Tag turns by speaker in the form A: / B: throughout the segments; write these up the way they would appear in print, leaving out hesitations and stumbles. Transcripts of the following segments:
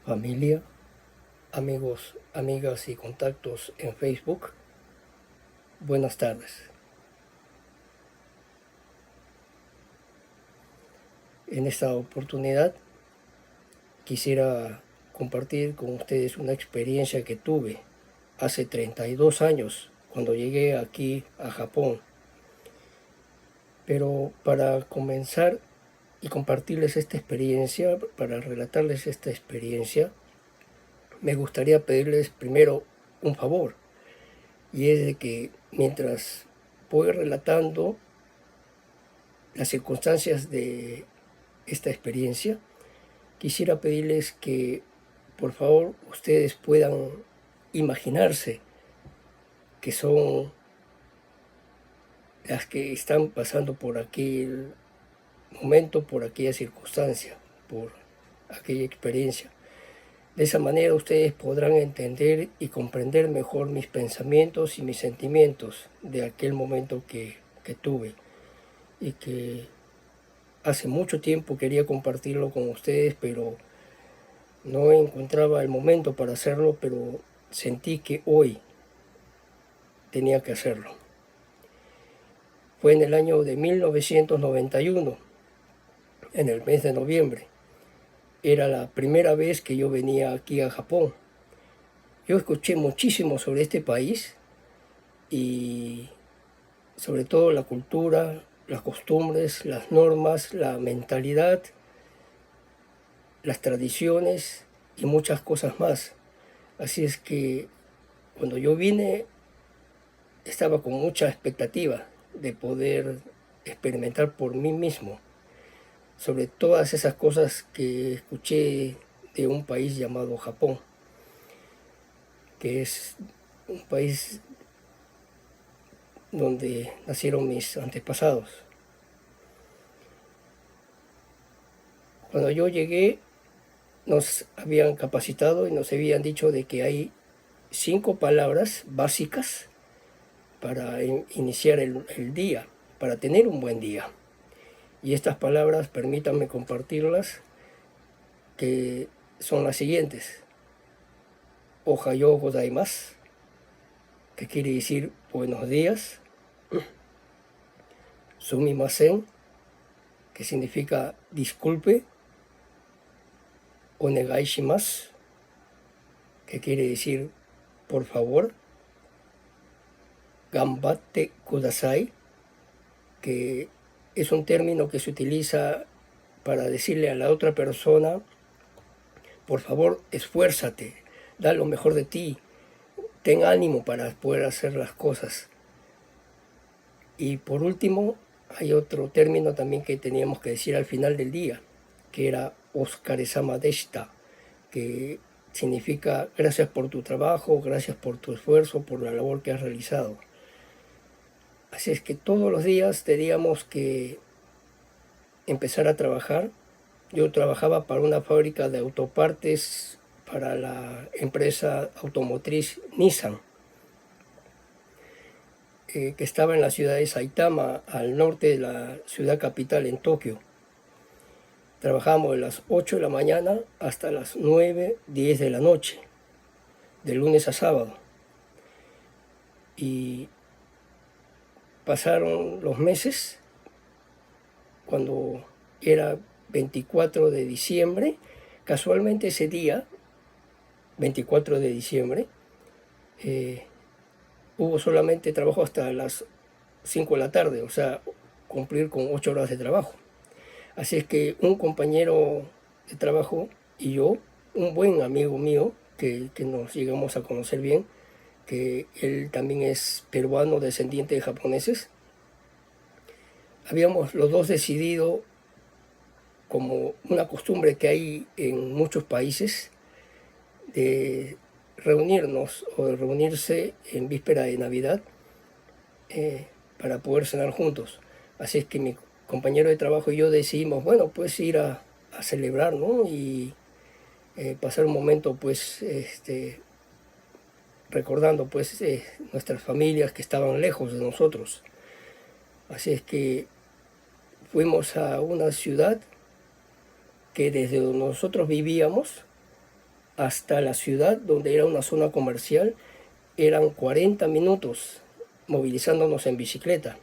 A: familia, amigos, amigas y contactos en Facebook. Buenas tardes. En esta oportunidad quisiera compartir con ustedes una experiencia que tuve hace 32 años cuando llegué aquí a Japón. Pero para comenzar y compartirles esta experiencia, para relatarles esta experiencia, me gustaría pedirles primero un favor, y es de que mientras voy relatando las circunstancias de esta experiencia, quisiera pedirles que por favor ustedes puedan imaginarse que son las que están pasando por aquel momento, por aquella circunstancia, por aquella experiencia. De esa manera ustedes podrán entender y comprender mejor mis pensamientos y mis sentimientos de aquel momento que tuve y que hace mucho tiempo quería compartirlo con ustedes, pero no encontraba el momento para hacerlo, pero sentí que hoy tenía que hacerlo. Fue en el año de 1991, en el mes de noviembre. Era la primera vez que yo venía aquí a Japón. Yo escuché muchísimo sobre este país y sobre todo la cultura, las costumbres, las normas, la mentalidad, las tradiciones y muchas cosas más. Así es que cuando yo vine estaba con mucha expectativa de poder experimentar por mí mismo sobre todas esas cosas que escuché de un país llamado Japón, que es un país donde nacieron mis antepasados. Cuando yo llegué nos habían capacitado y nos habían dicho de que hay 5 palabras básicas para iniciar el día, para tener un buen día. Y estas palabras, permítanme compartirlas, que son las siguientes. Ohayo gozaimasu, que quiere decir buenos días. Sumimasen, que significa disculpe. Onegai shimasu, que quiere decir por favor. Ganbatte kudasai, que es un término que se utiliza para decirle a la otra persona, por favor, esfuérzate, da lo mejor de ti, ten ánimo para poder hacer las cosas. Y por último, hay otro término también que teníamos que decir al final del día, que era Otsukare-sama deshita, que significa gracias por tu trabajo, gracias por tu esfuerzo, por la labor que has realizado. Así es que todos los días teníamos que empezar a trabajar. Yo trabajaba para una fábrica de autopartes para la empresa automotriz Nissan, que estaba en la ciudad de Saitama, al norte de la ciudad capital, en Tokio. Trabajamos de las 8 de la mañana hasta las 9, 10 de la noche, de lunes a sábado. Y pasaron los meses, cuando era 24 de diciembre, casualmente ese día, 24 de diciembre, hubo solamente trabajo hasta las 5 de la tarde, o sea, cumplir con 8 horas de trabajo. Así es que un compañero de trabajo y yo, un buen amigo mío, que nos llegamos a conocer bien, que él también es peruano, descendiente de japoneses, habíamos los dos decidido, como una costumbre que hay en muchos países, de reunirnos o de reunirse en víspera de Navidad para poder cenar juntos. Así es que mi compañero de trabajo y yo decidimos, bueno, pues ir a celebrar, ¿no? Y pasar un momento, pues, recordando, pues, nuestras familias que estaban lejos de nosotros. Así es que fuimos a una ciudad que desde donde nosotros vivíamos hasta la ciudad, donde era una zona comercial, eran 40 minutos movilizándonos en bicicleta.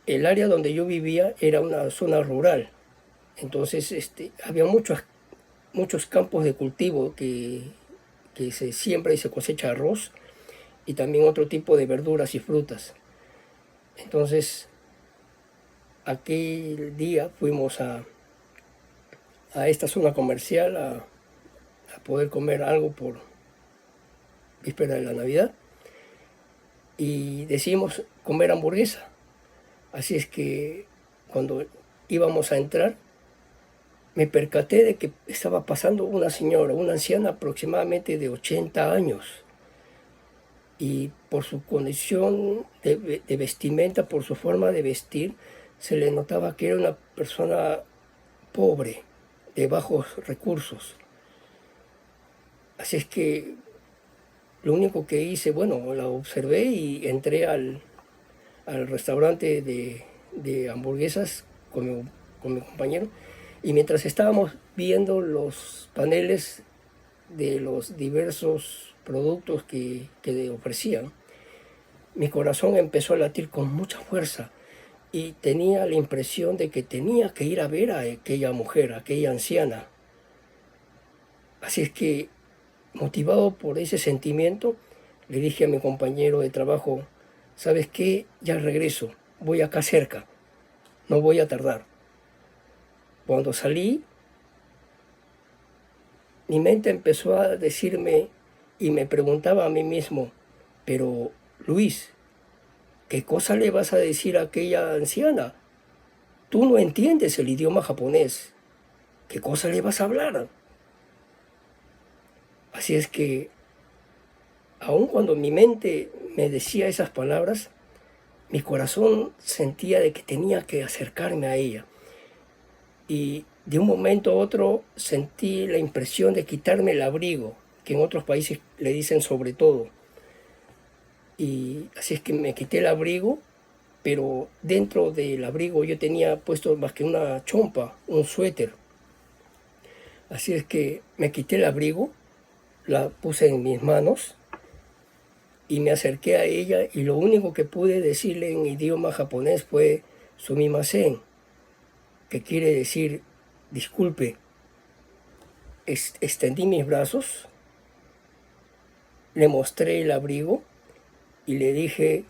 A: El área donde yo vivía era una zona rural, entonces había muchos campos de cultivo que se siembra y se cosecha arroz y también otro tipo de verduras y frutas. Entonces, aquel día fuimos a esta zona comercial a poder comer algo por víspera de la Navidad y decidimos comer hamburguesa. Así es que cuando íbamos a entrar, me percaté de que estaba pasando una señora, una anciana aproximadamente de 80 años. Y por su condición de vestimenta, por su forma de vestir, se le notaba que era una persona pobre, de bajos recursos. Así es que lo único que hice, bueno, la observé y entré al restaurante de hamburguesas con mi compañero. Y mientras estábamos viendo los paneles de los diversos productos que ofrecían, mi corazón empezó a latir con mucha fuerza y tenía la impresión de que tenía que ir a ver a aquella mujer, a aquella anciana. Así es que, motivado por ese sentimiento, le dije a mi compañero de trabajo: ¿sabes qué? Ya regreso, voy acá cerca, no voy a tardar. Cuando salí, mi mente empezó a decirme y me preguntaba a mí mismo: pero Luis, ¿qué cosa le vas a decir a aquella anciana? Tú no entiendes el idioma japonés. ¿Qué cosa le vas a hablar? Así es que, aun cuando mi mente me decía esas palabras, mi corazón sentía de que tenía que acercarme a ella. Y de un momento a otro sentí la impresión de quitarme el abrigo, que en otros países le dicen sobre todo. Y así es que me quité el abrigo, pero dentro del abrigo yo tenía puesto más que una chompa, un suéter. Así es que me quité el abrigo, la puse en mis manos y me acerqué a ella, y lo único que pude decirle en idioma japonés fue sumimasen, que quiere decir disculpe. Extendí mis brazos, le mostré el abrigo y le dije: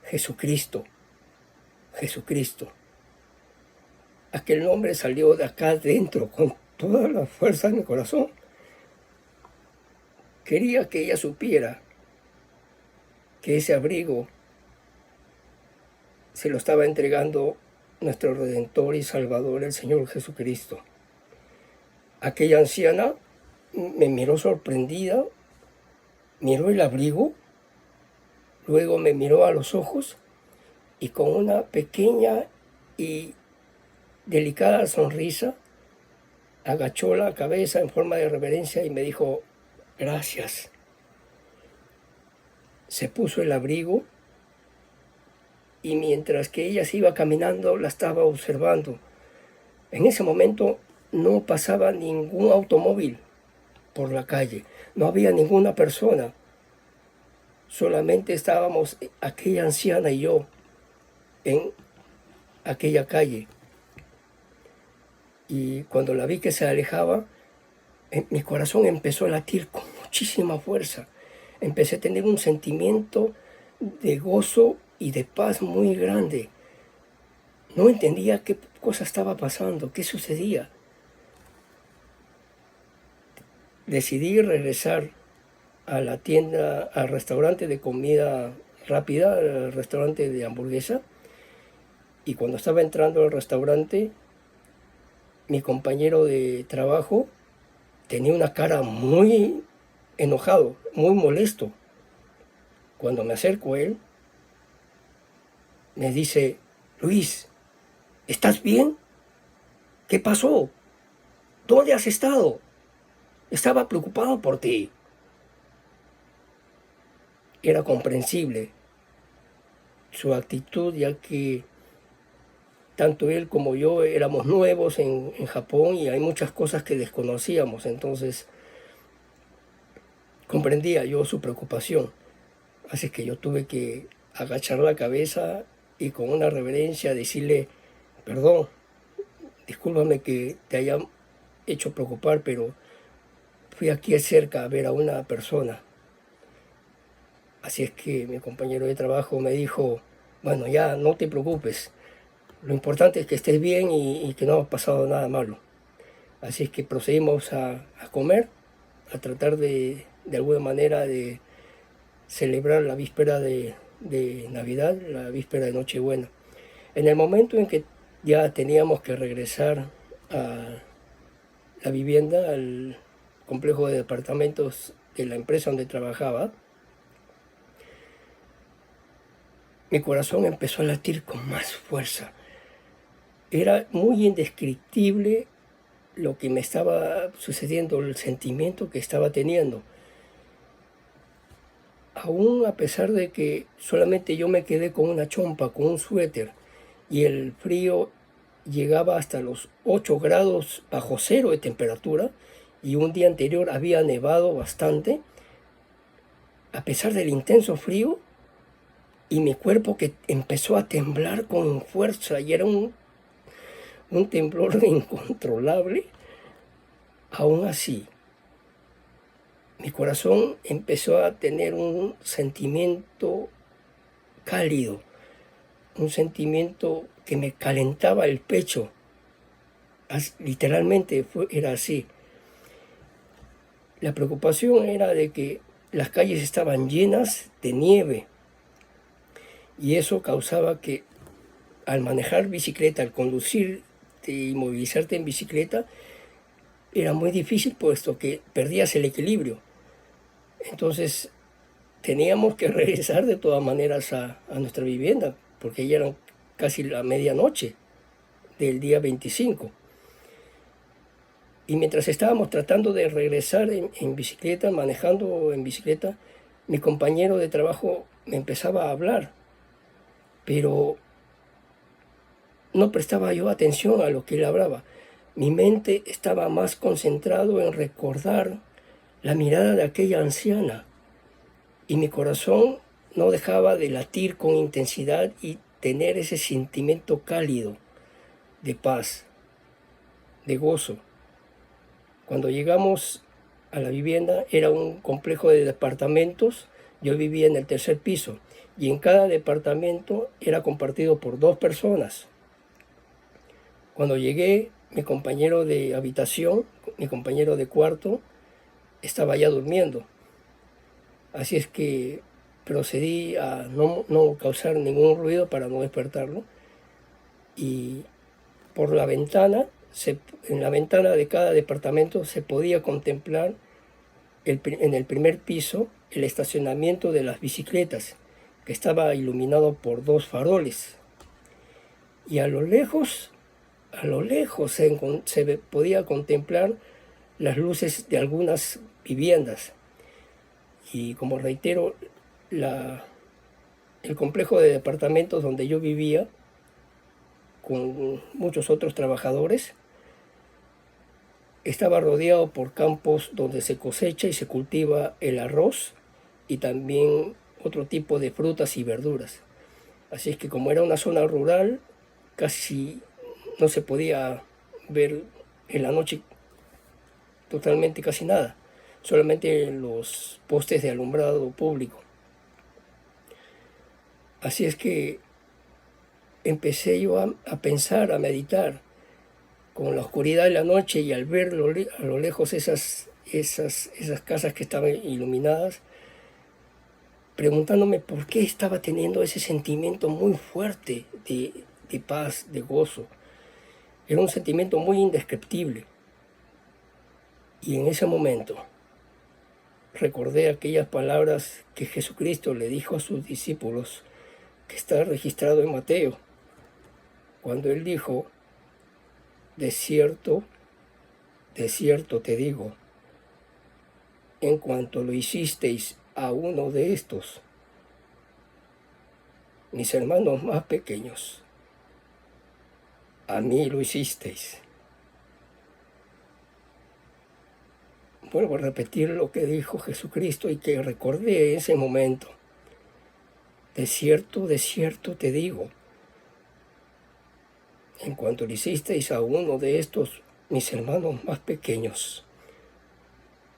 A: Jesucristo, Jesucristo. Aquel nombre salió de acá adentro con toda la fuerza de mi corazón. Quería que ella supiera que ese abrigo se lo estaba entregando nuestro Redentor y Salvador, el Señor Jesucristo. Aquella anciana me miró sorprendida, miró el abrigo, luego me miró a los ojos y con una pequeña y delicada sonrisa agachó la cabeza en forma de reverencia y me dijo: gracias. Se puso el abrigo y mientras que ella se iba caminando la estaba observando. En ese momento no pasaba ningún automóvil por la calle, no había ninguna persona, solamente estábamos aquella anciana y yo en aquella calle. Y cuando la vi que se alejaba, mi corazón empezó a latir con muchísima fuerza. Empecé a tener un sentimiento de gozo y de paz muy grande. No entendía qué cosa estaba pasando, qué sucedía. Decidí regresar a la tienda, al restaurante de comida rápida, al restaurante de hamburguesa. Y cuando estaba entrando al restaurante, mi compañero de trabajo tenía una cara muy enojado, muy molesto. Cuando me acerco a él, me dice: Luis, ¿estás bien? ¿Qué pasó? ¿Dónde has estado? Estaba preocupado por ti. Era comprensible su actitud, ya que tanto él como yo éramos nuevos en Japón y hay muchas cosas que desconocíamos, entonces comprendía yo su preocupación. Así que yo tuve que agachar la cabeza y con una reverencia decirle, perdón, discúlpame que te haya hecho preocupar, pero fui aquí cerca a ver a una persona. Así es que mi compañero de trabajo me dijo, bueno, ya no te preocupes, lo importante es que estés bien y que no ha pasado nada malo. Así es que procedimos a comer, a tratar de alguna manera de celebrar la víspera de Navidad, la víspera de Nochebuena. En el momento en que ya teníamos que regresar a la vivienda, al complejo de departamentos de la empresa donde trabajaba, mi corazón empezó a latir con más fuerza. Era muy indescriptible lo que me estaba sucediendo, el sentimiento que estaba teniendo. Aún a pesar de que solamente yo me quedé con una chompa, con un suéter, y el frío llegaba hasta los 8 grados bajo cero de temperatura, y un día anterior había nevado bastante, a pesar del intenso frío, y mi cuerpo que empezó a temblar con fuerza, y era un temblor incontrolable, aún así, mi corazón empezó a tener un sentimiento cálido, un sentimiento que me calentaba el pecho. Literalmente era así. La preocupación era de que las calles estaban llenas de nieve y eso causaba que al manejar bicicleta, al conducirte y movilizarte en bicicleta, era muy difícil puesto que perdías el equilibrio. Entonces teníamos que regresar de todas maneras a nuestra vivienda porque ya eran casi la medianoche del día 25. Y mientras estábamos tratando de regresar en bicicleta, manejando en bicicleta, mi compañero de trabajo me empezaba a hablar, pero no prestaba yo atención a lo que él hablaba. Mi mente estaba más concentrado en recordar la mirada de aquella anciana y mi corazón no dejaba de latir con intensidad y tener ese sentimiento cálido de paz, de gozo. Cuando llegamos a la vivienda era un complejo de departamentos, yo vivía en el tercer piso y en cada departamento era compartido por 2 personas. Cuando llegué, mi compañero de habitación, mi compañero de cuarto, estaba ya durmiendo. Así es que procedí a no causar ningún ruido para no despertarlo y por la ventana, en la ventana de cada departamento se podía contemplar en el primer piso el estacionamiento de las bicicletas, que estaba iluminado por 2 faroles. Y a lo lejos se podía contemplar las luces de algunas viviendas. Y como reitero, el complejo de departamentos donde yo vivía, con muchos otros trabajadores, estaba rodeado por campos donde se cosecha y se cultiva el arroz y también otro tipo de frutas y verduras. Así es que como era una zona rural, casi no se podía ver en la noche totalmente casi nada, solamente los postes de alumbrado público. Así es que empecé yo a pensar, a meditar, con la oscuridad de la noche y al ver a lo lejos esas casas que estaban iluminadas, preguntándome por qué estaba teniendo ese sentimiento muy fuerte de paz, de gozo. Era un sentimiento muy indescriptible. Y en ese momento recordé aquellas palabras que Jesucristo le dijo a sus discípulos, que está registrado en Mateo, cuando él dijo, de cierto te digo, en cuanto lo hicisteis a uno de estos, mis hermanos más pequeños, a mí lo hicisteis. Vuelvo a repetir lo que dijo Jesucristo y que recordé en ese momento. De cierto te digo, en cuanto le hicisteis a uno de estos mis hermanos más pequeños,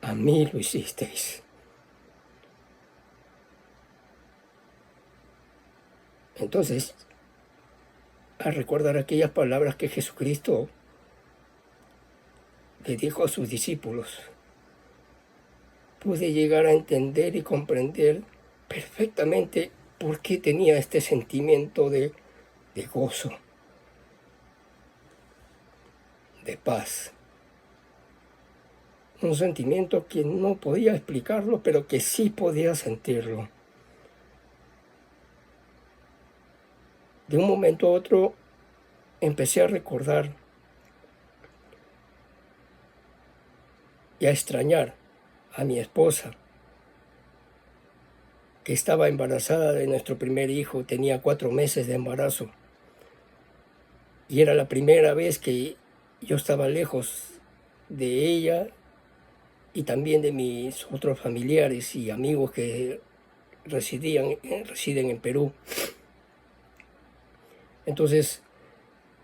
A: a mí lo hicisteis. Entonces, al recordar aquellas palabras que Jesucristo le dijo a sus discípulos, pude llegar a entender y comprender perfectamente por qué tenía este sentimiento de gozo, de paz. Un sentimiento que no podía explicarlo, pero que sí podía sentirlo. De un momento a otro empecé a recordar y a extrañar a mi esposa, que estaba embarazada de nuestro primer hijo, tenía 4 meses de embarazo. Y era la primera vez que yo estaba lejos de ella y también de mis otros familiares y amigos que residen en Perú. Entonces,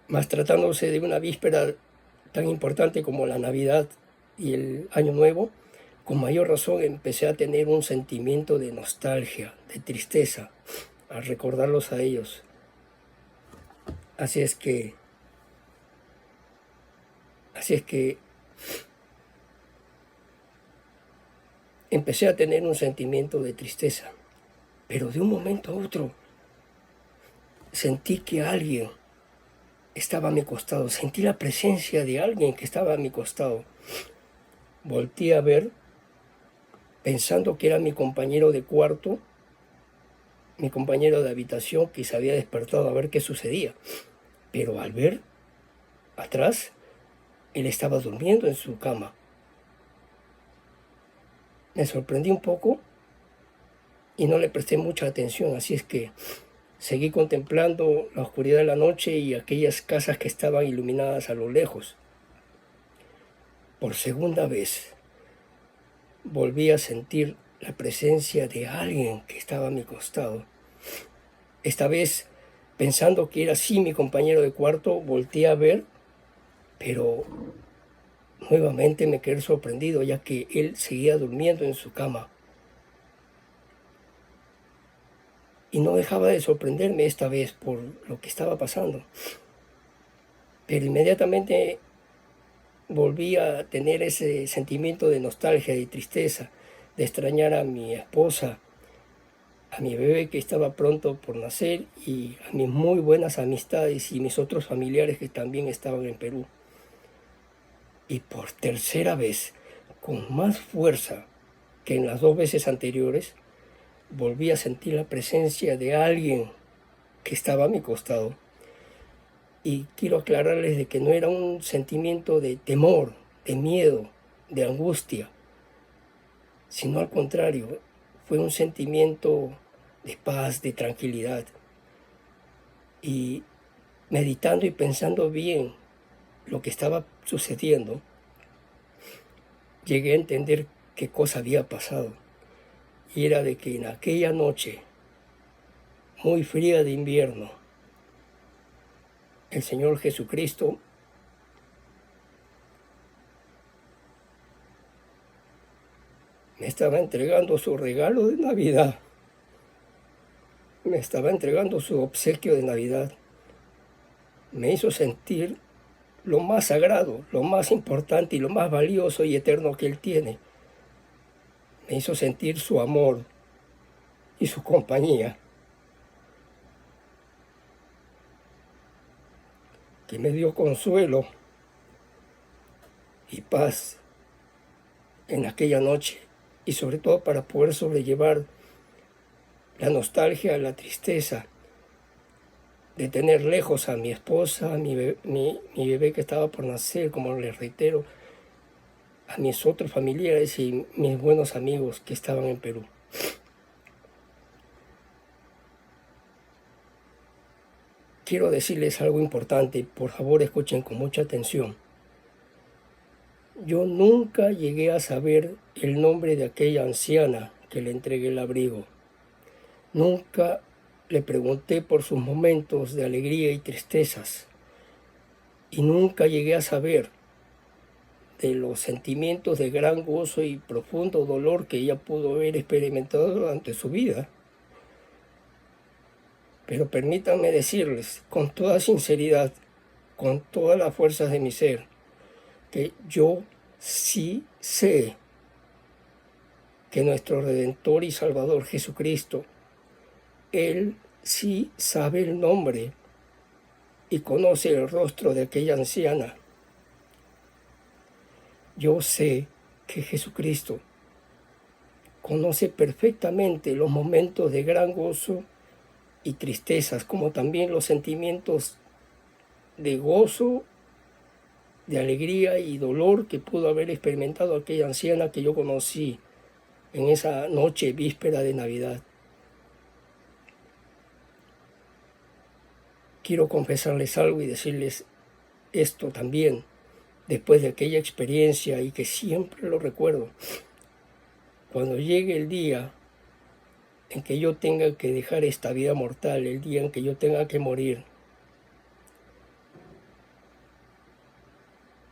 A: más tratándose de una víspera tan importante como la Navidad y el Año Nuevo, con mayor razón empecé a tener un sentimiento de nostalgia, de tristeza, al recordarlos a ellos. Así es que empecé a tener un sentimiento de tristeza, pero de un momento a otro sentí que alguien estaba a mi costado, sentí la presencia de alguien que estaba a mi costado. Volteé a ver, pensando que era mi compañero de cuarto, mi compañero de habitación, que se había despertado a ver qué sucedía. Pero al ver atrás, él estaba durmiendo en su cama. Me sorprendí un poco y no le presté mucha atención, así es que seguí contemplando la oscuridad de la noche y aquellas casas que estaban iluminadas a lo lejos. Por segunda vez volví a sentir la presencia de alguien que estaba a mi costado. Esta vez, pensando que era sí mi compañero de cuarto, volteé a ver, pero nuevamente me quedé sorprendido, ya que él seguía durmiendo en su cama. Y no dejaba de sorprenderme esta vez por lo que estaba pasando. Pero inmediatamente volví a tener ese sentimiento de nostalgia y tristeza, de extrañar a mi esposa, a mi bebé que estaba pronto por nacer y a mis muy buenas amistades y mis otros familiares que también estaban en Perú. Y por tercera vez, con más fuerza que en las 2 veces anteriores, volví a sentir la presencia de alguien que estaba a mi costado. Y quiero aclararles de que no era un sentimiento de temor, de miedo, de angustia, sino al contrario, fue un sentimiento de paz, de tranquilidad. Y meditando y pensando bien lo que estaba sucediendo, llegué a entender qué cosa había pasado. Y era de que en aquella noche, muy fría de invierno, el Señor Jesucristo me estaba entregando su regalo de Navidad. Me estaba entregando su obsequio de Navidad. Me hizo sentir lo más sagrado, lo más importante y lo más valioso y eterno que Él tiene. Me hizo sentir su amor y su compañía, que me dio consuelo y paz en aquella noche, y sobre todo para poder sobrellevar la nostalgia, la tristeza de tener lejos a mi esposa, a mi bebé que estaba por nacer, como les reitero, a mis otros familiares y mis buenos amigos que estaban en Perú. quiero decirles algo importante, por favor escuchen con mucha atención. Yo nunca llegué a saber el nombre de aquella anciana que le entregué el abrigo. Nunca le pregunté por sus momentos de alegría y tristezas. Y nunca llegué a saber de los sentimientos de gran gozo y profundo dolor que ella pudo haber experimentado durante su vida. Pero permítanme decirles con toda sinceridad, con todas las fuerzas de mi ser, que yo sí sé que nuestro Redentor y Salvador Jesucristo, Él sí sabe el nombre y conoce el rostro de aquella anciana. Yo sé que Jesucristo conoce perfectamente los momentos de gran gozo y tristezas, como también los sentimientos de gozo, de alegría y dolor que pudo haber experimentado aquella anciana que yo conocí en esa noche víspera de Navidad. Quiero confesarles algo y decirles esto también, después de aquella experiencia y que siempre lo recuerdo. Cuando llegue el día en que yo tenga que dejar esta vida mortal, el día en que yo tenga que morir,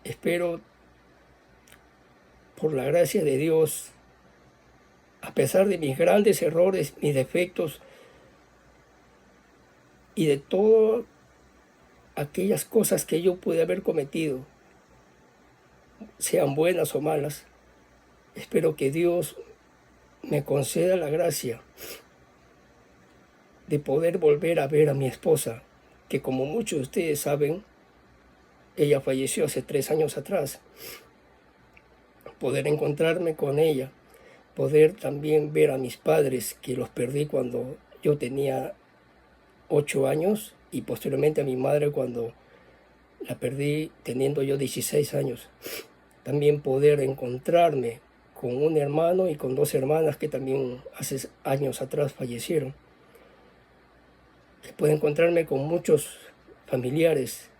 A: espero, por la gracia de Dios, a pesar de mis grandes errores, mis defectos y de todas aquellas cosas que yo pude haber cometido, sean buenas o malas, espero que Dios me conceda la gracia de poder volver a ver a mi esposa, que como muchos de ustedes saben, ella falleció hace 3 años atrás. Poder encontrarme con ella, poder también ver a mis padres, que los perdí cuando yo tenía 8 años, y posteriormente a mi madre cuando la perdí teniendo yo 16 años. También poder encontrarme con un hermano y con 2 hermanas que también hace años atrás fallecieron. Que pueda encontrarme con muchos familiares,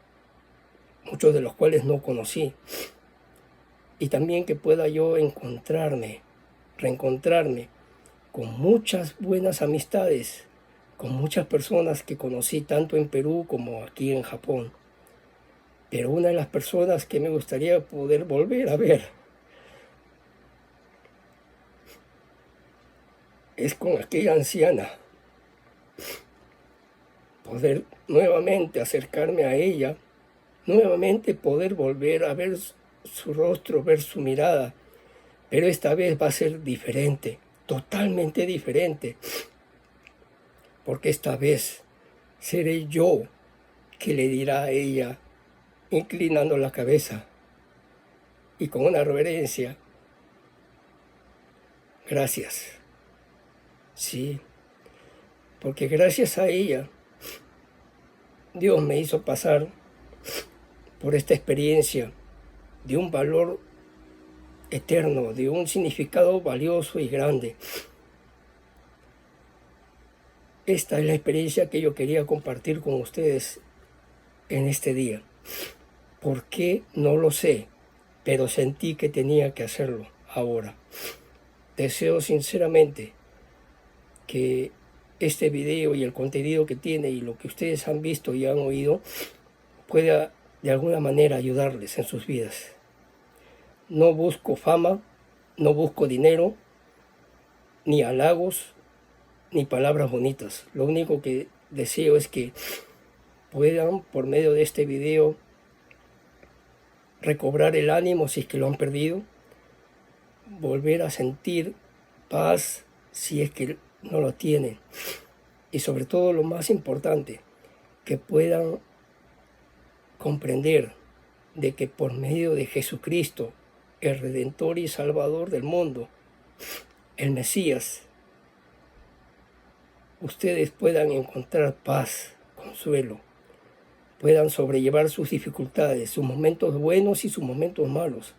A: muchos de los cuales no conocí. Y también que pueda yo reencontrarme con muchas buenas amistades, con muchas personas que conocí tanto en Perú como aquí en Japón. Pero una de las personas que me gustaría poder volver a ver es con aquella anciana. Poder nuevamente acercarme a ella, nuevamente poder volver a ver su rostro, ver su mirada. Pero esta vez va a ser diferente, totalmente diferente. Porque esta vez seré yo que le dirá a ella, inclinando la cabeza y con una reverencia: gracias. Sí, porque gracias a ella, Dios me hizo pasar por esta experiencia de un valor eterno, de un significado valioso y grande. Esta es la experiencia que yo quería compartir con ustedes en este día. ¿Por qué? No lo sé, pero sentí que tenía que hacerlo ahora. Deseo sinceramente que este video y el contenido que tiene y lo que ustedes han visto y han oído pueda de alguna manera ayudarles en sus vidas. No busco fama, no busco dinero, ni halagos, ni palabras bonitas. Lo único que deseo es que puedan, por medio de este video, recobrar el ánimo si es que lo han perdido, volver a sentir paz si es que no lo tienen, y sobre todo lo más importante, que puedan comprender de que por medio de Jesucristo, el Redentor y Salvador del mundo, el Mesías, ustedes puedan encontrar paz, consuelo, puedan sobrellevar sus dificultades, sus momentos buenos y sus momentos malos,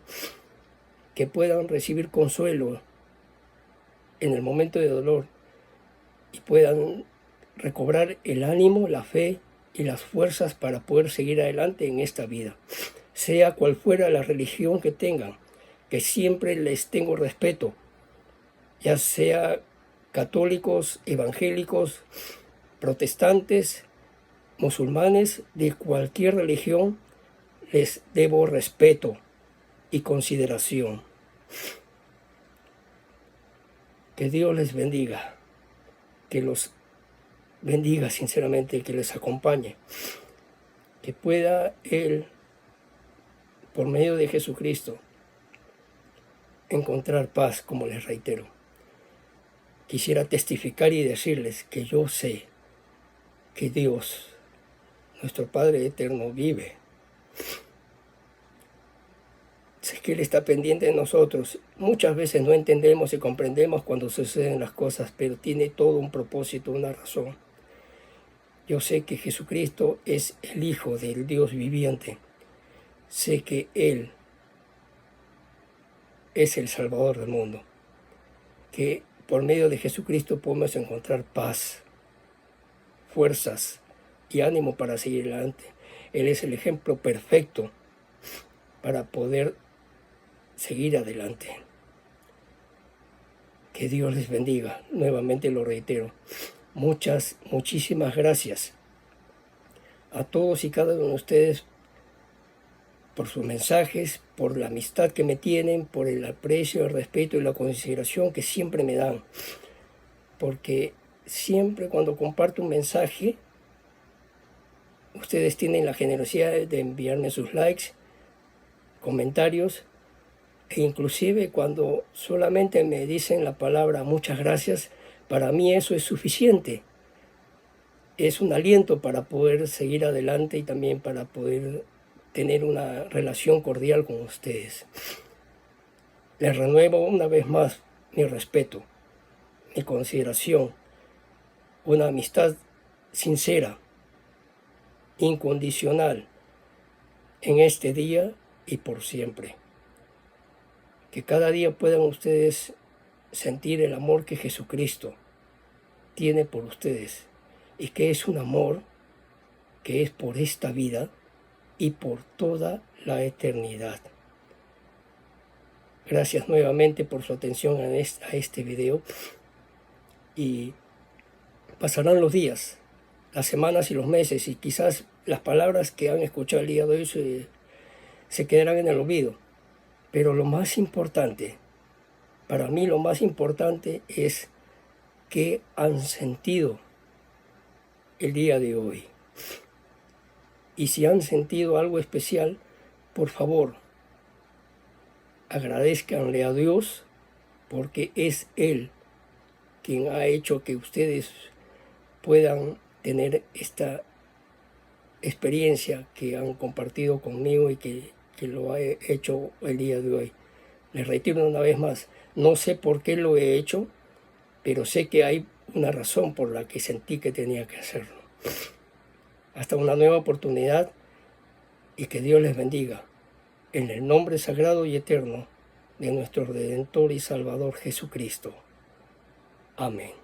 A: que puedan recibir consuelo en el momento de dolor y puedan recobrar el ánimo, la fe y las fuerzas para poder seguir adelante en esta vida, sea cual fuera la religión que tengan, que siempre les tengo respeto, ya sea católicos, evangélicos, protestantes, musulmanes, de cualquier religión, les debo respeto y consideración. Que Dios les bendiga, que los bendiga sinceramente, que les acompañe, que pueda Él, por medio de Jesucristo, encontrar paz, como les reitero. Quisiera testificar y decirles que yo sé que Dios, nuestro Padre eterno, vive. Sé que Él está pendiente de nosotros. Muchas veces no entendemos y comprendemos cuando suceden las cosas, pero tiene todo un propósito, una razón. Yo sé que Jesucristo es el Hijo del Dios viviente. Sé que Él es el Salvador del mundo. Que por medio de Jesucristo podemos encontrar paz, fuerzas y ánimo para seguir adelante. Él es el ejemplo perfecto para poder seguir adelante. Que Dios les bendiga. Nuevamente lo reitero. Muchísimas gracias a todos y cada uno de ustedes por sus mensajes, por la amistad que me tienen, por el aprecio, el respeto y la consideración que siempre me dan. Porque siempre cuando comparto un mensaje, ustedes tienen la generosidad de enviarme sus likes, comentarios, e inclusive cuando solamente me dicen la palabra muchas gracias, para mí eso es suficiente. Es un aliento para poder seguir adelante y también para poder tener una relación cordial con ustedes. Les renuevo una vez más mi respeto, mi consideración, una amistad sincera, incondicional, en este día y por siempre. Que cada día puedan ustedes sentir el amor que Jesucristo tiene por ustedes y que es un amor que es por esta vida y por toda la eternidad. Gracias nuevamente por su atención a este video y pasarán los días, las semanas y los meses y quizás las palabras que han escuchado el día de hoy se quedarán en el olvido. Pero lo más importante, para mí lo más importante es qué han sentido el día de hoy. Y si han sentido algo especial, por favor, agradezcanle a Dios porque es Él quien ha hecho que ustedes puedan tener esta experiencia que han compartido conmigo y que lo he hecho el día de hoy. Les reitero una vez más, no sé por qué lo he hecho, pero sé que hay una razón por la que sentí que tenía que hacerlo. Hasta una nueva oportunidad y que Dios les bendiga. En el nombre sagrado y eterno de nuestro Redentor y Salvador Jesucristo. Amén.